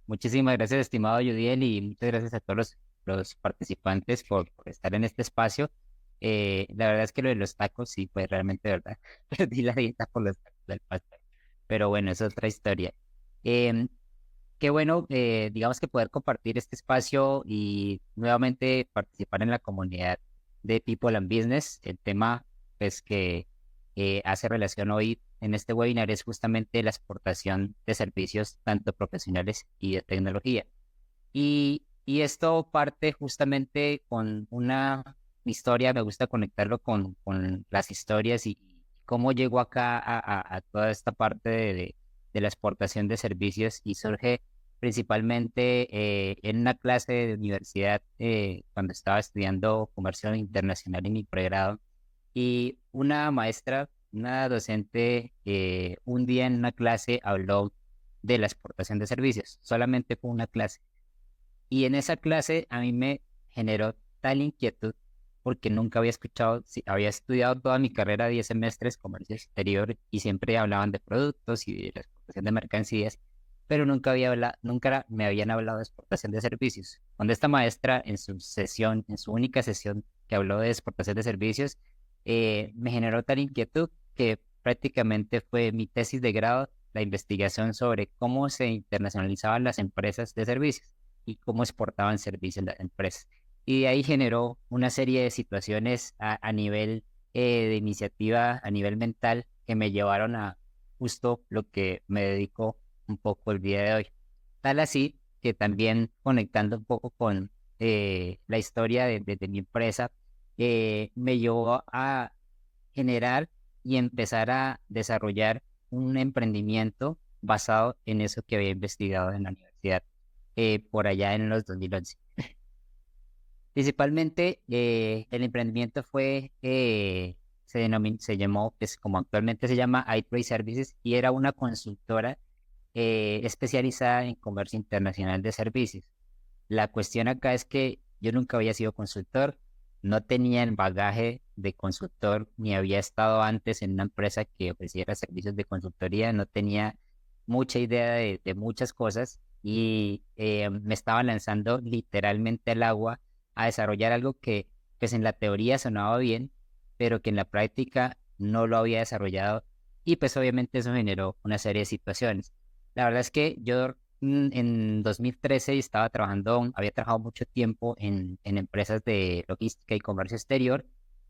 Muchísimas gracias, estimado Yudiel, y muchas gracias a todos los participantes por estar en este espacio. La verdad es que lo de los tacos, sí, pues realmente, ¿verdad? Perdí la dieta por los tacos del pastor. Pero bueno, es otra historia. Em, Qué bueno, digamos que poder compartir este espacio y nuevamente participar en la comunidad de People and Business. El tema, pues, que hace relación hoy en este webinar es justamente la exportación de servicios, tanto profesionales y de tecnología. Y esto parte justamente con una historia, me gusta conectarlo con las historias y cómo llegó acá a toda esta parte de la exportación de servicios y surge principalmente en una clase de universidad cuando estaba estudiando comercio internacional en mi pregrado y una maestra, una docente, un día en una clase habló de la exportación de servicios, solamente fue una clase y en esa clase a mí me generó tal inquietud porque nunca había escuchado, sí, había estudiado toda mi carrera 10 semestres comercio exterior y siempre hablaban de productos y de la exportación de mercancías, pero nunca me habían hablado de exportación de servicios. Cuando esta maestra en su sesión, en su única sesión que habló de exportación de servicios, me generó tal inquietud que prácticamente fue mi tesis de grado, la investigación sobre cómo se internacionalizaban las empresas de servicios y cómo exportaban servicios las empresas. Y de ahí generó una serie de situaciones a nivel de iniciativa, a nivel mental, que me llevaron a justo lo que me dedico un poco el día de hoy. Tal así que también conectando un poco con la historia de mi empresa, me llevó a generar y empezar a desarrollar un emprendimiento basado en eso que había investigado en la universidad por allá en los 2011. Principalmente el emprendimiento se llamó, pues como actualmente se llama, iTrade Services y era una consultora especializada en comercio internacional de servicios. La cuestión acá es que yo nunca había sido consultor, no tenía el bagaje de consultor, ni había estado antes en una empresa que ofreciera servicios de consultoría, no tenía mucha idea de muchas cosas y me estaba lanzando literalmente al agua a desarrollar algo que pues en la teoría sonaba bien, pero que en la práctica no lo había desarrollado y pues obviamente eso generó una serie de situaciones. La verdad es que yo en 2013 estaba trabajando, había trabajado mucho tiempo en empresas de logística y comercio exterior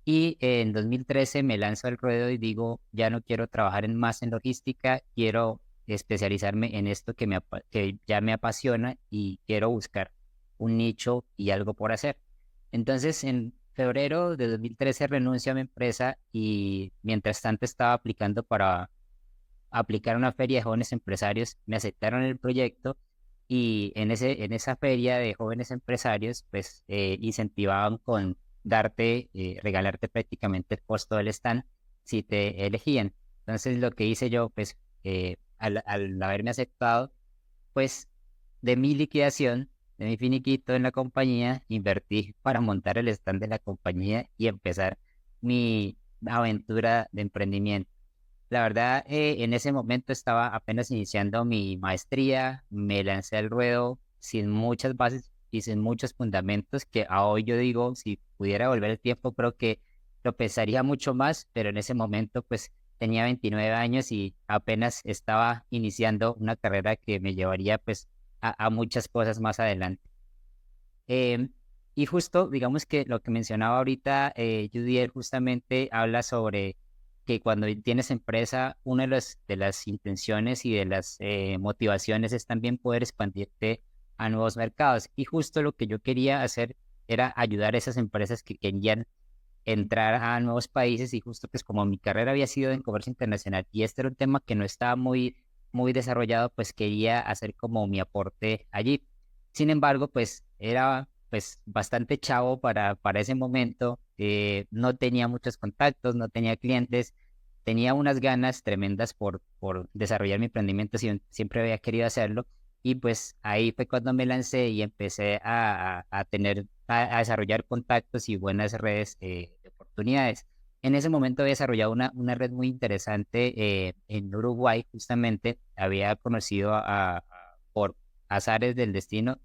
y en 2013 me lanzo al ruedo y digo, ya no quiero trabajar más en logística, quiero especializarme en esto que ya me apasiona y quiero buscar un nicho y algo por hacer. Entonces, en febrero de 2013 renuncio a mi empresa y mientras tanto estaba aplicando para aplicar a una feria de jóvenes empresarios, me aceptaron el proyecto y en esa feria de jóvenes empresarios, pues incentivaban con regalarte prácticamente el costo del stand si te elegían. Entonces lo que hice yo, pues al haberme aceptado, pues de mi liquidación, de mi finiquito en la compañía, invertí para montar el stand de la compañía y empezar mi aventura de emprendimiento. La verdad, en ese momento estaba apenas iniciando mi maestría, me lancé al ruedo sin muchas bases y sin muchos fundamentos que a hoy yo digo, si pudiera volver el tiempo, creo que lo pensaría mucho más, pero en ese momento pues tenía 29 años y apenas estaba iniciando una carrera que me llevaría pues a muchas cosas más adelante. Em, y justo, digamos que lo que mencionaba ahorita, Judiel justamente habla sobre que cuando tienes empresa, una de las intenciones y de las motivaciones es también poder expandirte a nuevos mercados. Y justo lo que yo quería hacer era ayudar a esas empresas que querían entrar a nuevos países y justo pues como mi carrera había sido en comercio internacional y este era un tema que no estaba muy desarrollado, pues quería hacer como mi aporte allí. Sin embargo, pues era pues bastante chavo para ese momento, no tenía muchos contactos, no tenía clientes, tenía unas ganas tremendas por desarrollar mi emprendimiento, siempre había querido hacerlo y pues ahí fue cuando me lancé y empecé a desarrollar contactos y buenas redes de oportunidades. En ese momento había desarrollado una red muy interesante en Uruguay, justamente había conocido azares del destino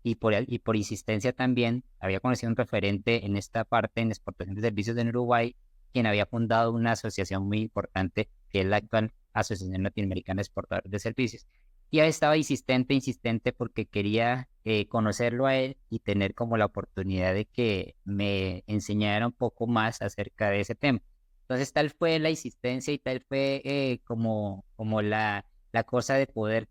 y por insistencia también había conocido un referente en esta parte en exportación de servicios en Uruguay, quien había fundado una asociación muy importante, que es la actual Asociación Latinoamericana de Exportadores de Servicios. Y ahí estaba insistente porque quería conocerlo a él y tener como la oportunidad de que me enseñara un poco más acerca de ese tema. Entonces tal fue la insistencia y tal fue como la cosa de poder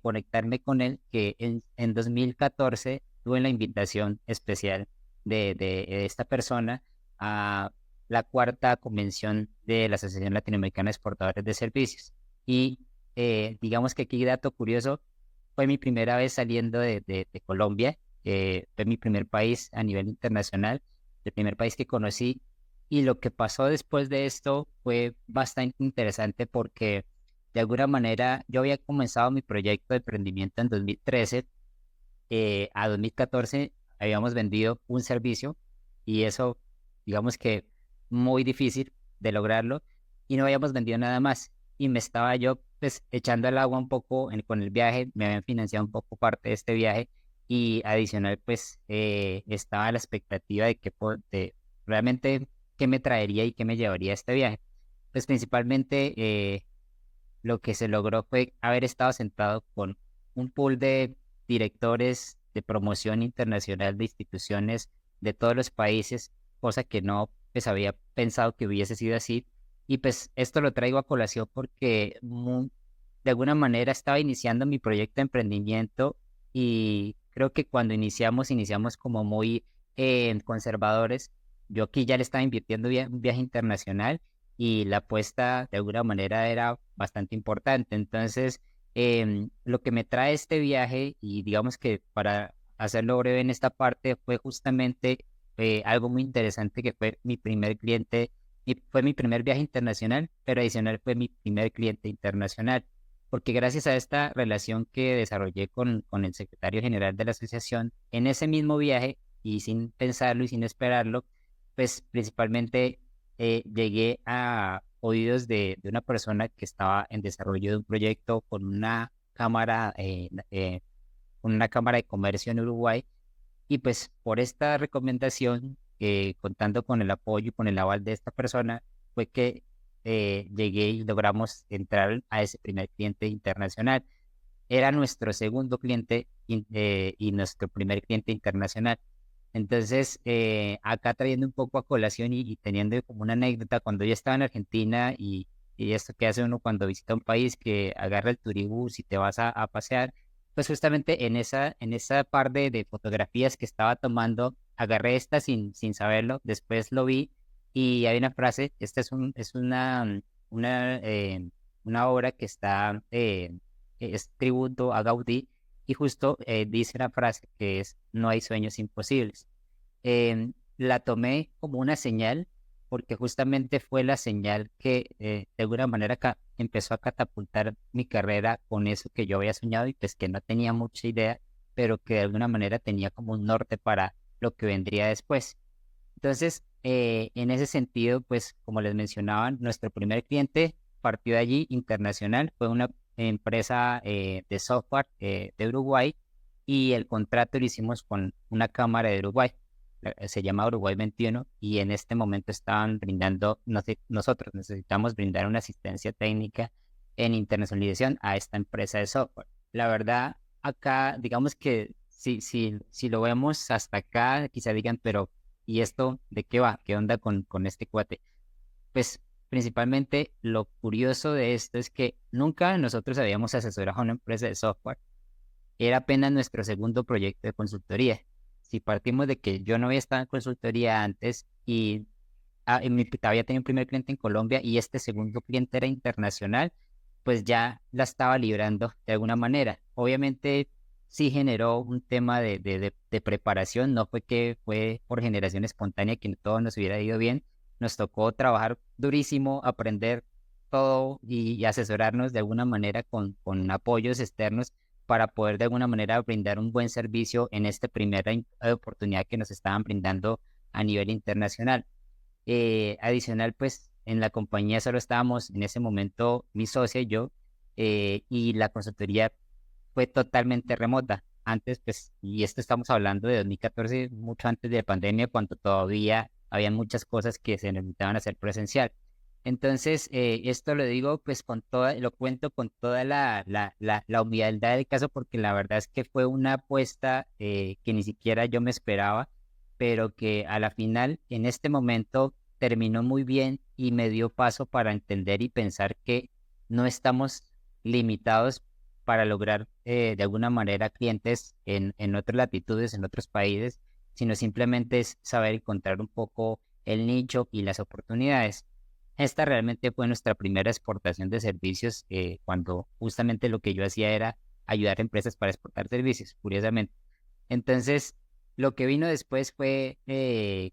conectarme con él, que en 2014 tuve la invitación especial de esta persona a la cuarta convención de la Asociación Latinoamericana de Exportadores de Servicios. Y digamos que aquí dato curioso, fue mi primera vez saliendo de Colombia, fue mi primer país a nivel internacional, el primer país que conocí, y lo que pasó después de esto fue bastante interesante porque de alguna manera yo había comenzado mi proyecto de emprendimiento en 2013, a 2014 habíamos vendido un servicio y eso, digamos que muy difícil de lograrlo y no habíamos vendido nada más. Y me estaba yo pues echando el agua un poco con el viaje, me habían financiado un poco parte de este viaje y adicional pues estaba la expectativa de de realmente qué me traería y qué me llevaría a este viaje. Pues principalmente lo que se logró fue haber estado sentado con un pool de directores de promoción internacional de instituciones de todos los países, cosa que no pues había pensado que hubiese sido así. Y pues esto lo traigo a colación porque de alguna manera estaba iniciando mi proyecto de emprendimiento y creo que cuando iniciamos como muy conservadores. Yo aquí ya le estaba invirtiendo un viaje internacional y la apuesta de alguna manera era bastante importante. Entonces, lo que me trae este viaje y digamos que para hacerlo breve en esta parte fue justamente algo muy interesante que fue mi primer cliente, fue mi primer viaje internacional, pero adicional fue mi primer cliente internacional, porque gracias a esta relación que desarrollé con el secretario general de la asociación, en ese mismo viaje y sin pensarlo y sin esperarlo, pues principalmente llegué a oídos de una persona que estaba en desarrollo de un proyecto con una cámara de comercio en Uruguay y pues por esta recomendación, contando con el apoyo y con el aval de esta persona, fue que llegué y logramos entrar a ese primer cliente internacional. Era nuestro segundo cliente y nuestro primer cliente internacional. Entonces, acá trayendo un poco a colación y teniendo como una anécdota, cuando yo estaba en Argentina y esto que hace uno cuando visita un país, que agarra el turibús y te vas a pasear, pues justamente en esa par de fotografías que estaba tomando, agarré esta sin saberlo, después lo vi y hay una frase, esta es una obra que está, es tributo a Gaudí y justo dice una frase que es, no hay sueños imposibles. La tomé como una señal porque justamente fue la señal que de alguna manera empezó a catapultar mi carrera con eso que yo había soñado y pues que no tenía mucha idea, pero que de alguna manera tenía como un norte para lo que vendría después. Entonces, en ese sentido, pues como les mencionaba, nuestro primer cliente partió de allí internacional, fue una empresa de software de Uruguay y el contrato lo hicimos con una cámara de Uruguay, se llama Uruguay 21 y en este momento estaban brindando, nosotros necesitamos brindar una asistencia técnica en internacionalización a esta empresa de software. La verdad, acá, digamos que si lo vemos hasta acá, quizá digan, pero ¿y esto de qué va? ¿Qué onda con este cuate? Pues principalmente lo curioso de esto es que nunca nosotros habíamos asesorado a una empresa de software. Era apenas nuestro segundo proyecto de consultoría. Si partimos de que yo no había estado en consultoría antes había tenido un primer cliente en Colombia y este segundo cliente era internacional, pues ya la estaba librando de alguna manera. Obviamente sí generó un tema de preparación, no fue que fue por generación espontánea que todo nos hubiera ido bien, nos tocó trabajar durísimo, aprender todo y asesorarnos de alguna manera con apoyos externos para poder de alguna manera brindar un buen servicio en esta primera oportunidad que nos estaban brindando a nivel internacional. Adicional, pues en la compañía solo estábamos en ese momento mi socia y yo, y la consultoría fue totalmente remota. Antes, pues, y esto estamos hablando de 2014, mucho antes de la pandemia, cuando todavía había muchas cosas que se necesitaban hacer presencial. Entonces, esto lo digo pues con toda, lo cuento con toda la humildad del caso, porque la verdad es que fue una apuesta que ni siquiera yo me esperaba, pero que a la final, en este momento, terminó muy bien y me dio paso para entender y pensar que no estamos limitados para lograr de alguna manera clientes en otras latitudes, en otros países, sino simplemente es saber encontrar un poco el nicho y las oportunidades. Esta realmente fue nuestra primera exportación de servicios, cuando justamente lo que yo hacía era ayudar a empresas para exportar servicios, curiosamente. Entonces, lo que vino después fue,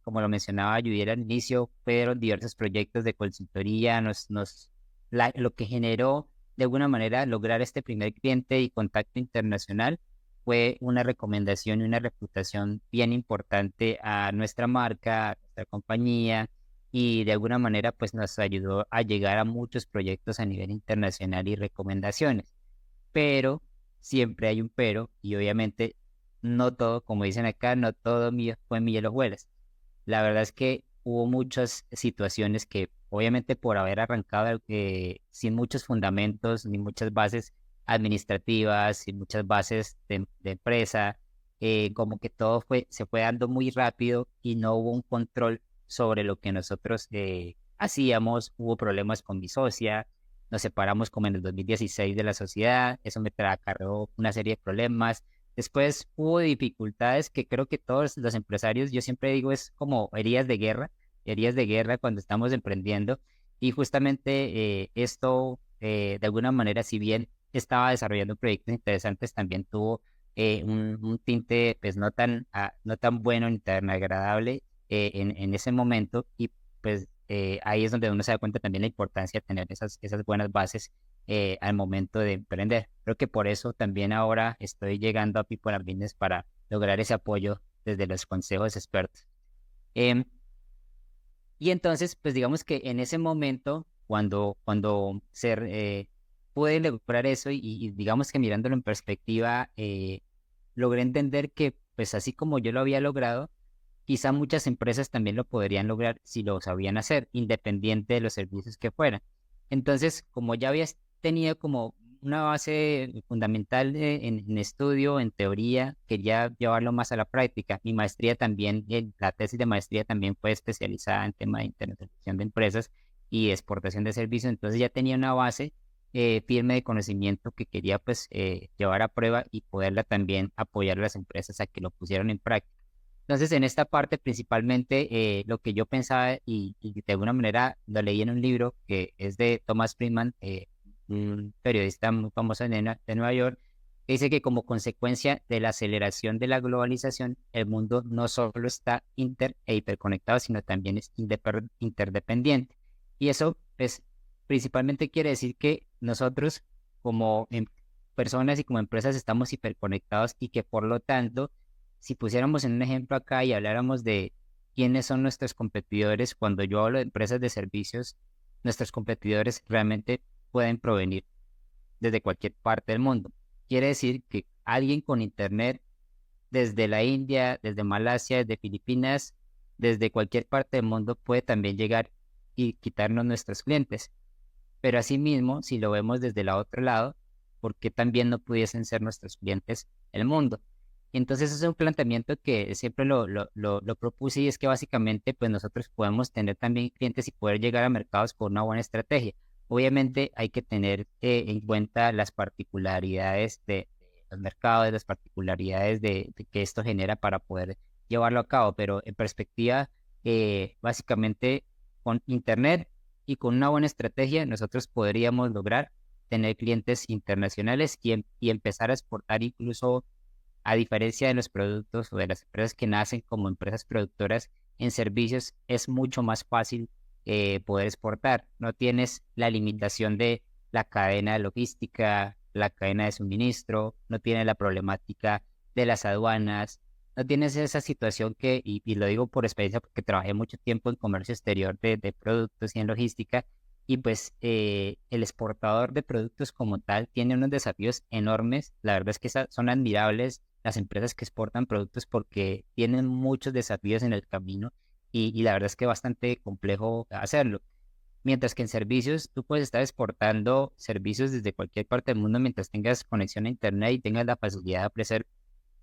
como lo mencionaba Judiel al inicio, fueron diversos proyectos de consultoría, lo que generó de alguna manera lograr este primer cliente y contacto internacional fue una recomendación y una reputación bien importante a nuestra marca, a nuestra compañía, y de alguna manera pues nos ayudó a llegar a muchos proyectos a nivel internacional y recomendaciones. Pero siempre hay un pero, y obviamente no todo, como dicen acá, no todo mío fue miel y hojuelas. La verdad es que hubo muchas situaciones que obviamente por haber arrancado sin muchos fundamentos ni muchas bases administrativas, sin muchas bases de empresa, como que todo se fue dando muy rápido y no hubo un control sobre lo que nosotros hacíamos. Hubo problemas con mi socia, nos separamos como en el 2016 de la sociedad, eso me acarreó una serie de problemas. Después hubo dificultades que creo que todos los empresarios, yo siempre digo, es como heridas de guerra cuando estamos emprendiendo. Y justamente esto, de alguna manera, si bien estaba desarrollando proyectos interesantes, también tuvo un tinte pues no tan bueno ni tan agradable en ese momento. Y pues ahí es donde uno se da cuenta también la importancia de tener esas buenas bases al momento de emprender. Creo que por eso también ahora estoy llegando a People and Business para lograr ese apoyo desde los consejos expertos. Em, y entonces, pues digamos que en ese momento, pude lograr eso y digamos que mirándolo en perspectiva, logré entender que pues así como yo lo había logrado, quizá muchas empresas también lo podrían lograr si lo sabían hacer, independiente de los servicios que fueran. Entonces, como ya habías tenido como una base fundamental en estudio, en teoría, quería llevarlo más a la práctica. Mi maestría también, la tesis de maestría también fue especializada en tema de internacionalización de empresas y exportación de servicios. Entonces ya tenía una base firme de conocimiento que quería pues llevar a prueba y poderla también apoyar a las empresas a que lo pusieran en práctica. Entonces, en esta parte principalmente lo que yo pensaba y de alguna manera lo leí en un libro que es de Thomas Friedman, un periodista muy famoso de Nueva York, que dice que como consecuencia de la aceleración de la globalización, el mundo no solo está inter e hiperconectado, sino también es interdependiente. Y eso, pues, principalmente quiere decir que nosotros como personas y como empresas estamos hiperconectados y que por lo tanto si pusiéramos en un ejemplo acá y habláramos de quiénes son nuestros competidores, cuando yo hablo de empresas de servicios, nuestros competidores realmente pueden provenir desde cualquier parte del mundo. Quiere decir que alguien con internet desde la India, desde Malasia, desde Filipinas, desde cualquier parte del mundo puede también llegar y quitarnos nuestros clientes. Pero asimismo, si lo vemos desde el otro lado, ¿por qué también no pudiesen ser nuestros clientes el mundo? Entonces, ese es un planteamiento que siempre lo propuse, y es que básicamente pues nosotros podemos tener también clientes y poder llegar a mercados con una buena estrategia. Obviamente hay que tener en cuenta las particularidades de los mercados, las particularidades de que esto genera para poder llevarlo a cabo, pero en perspectiva, básicamente con Internet y con una buena estrategia, nosotros podríamos lograr tener clientes internacionales y empezar a exportar incluso, a diferencia de los productos o de las empresas que nacen como empresas productoras en servicios, es mucho más fácil poder exportar. No tienes la limitación de la cadena de logística, la cadena de suministro, no tienes la problemática de las aduanas, no tienes esa situación y lo digo por experiencia porque trabajé mucho tiempo en comercio exterior de productos y en logística, y pues el exportador de productos como tal tiene unos desafíos enormes. La verdad es que son admirables las empresas que exportan productos porque tienen muchos desafíos en el camino y la verdad es que es bastante complejo hacerlo. Mientras que en servicios, tú puedes estar exportando servicios desde cualquier parte del mundo mientras tengas conexión a Internet y tengas la facilidad de ofrecer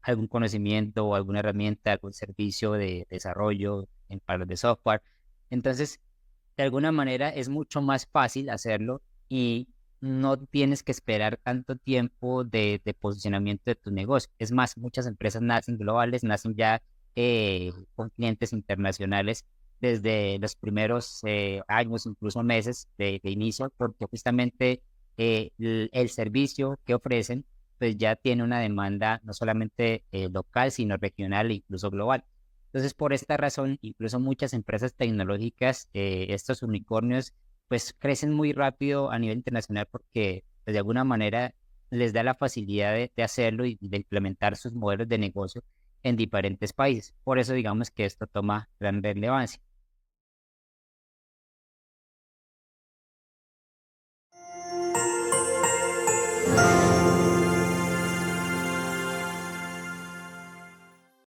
algún conocimiento o alguna herramienta, algún servicio de desarrollo en palos de software. Entonces, de alguna manera es mucho más fácil hacerlo y no tienes que esperar tanto tiempo de posicionamiento de tu negocio. Es más, muchas empresas nacen globales, nacen ya con clientes internacionales desde los primeros años, incluso meses de inicio, porque justamente el servicio que ofrecen pues ya tiene una demanda no solamente local, sino regional e incluso global. Entonces, por esta razón, incluso muchas empresas tecnológicas, estos unicornios, pues crecen muy rápido a nivel internacional porque pues, de alguna manera les da la facilidad de hacerlo y de implementar sus modelos de negocio en diferentes países. Por eso digamos que esto toma gran relevancia.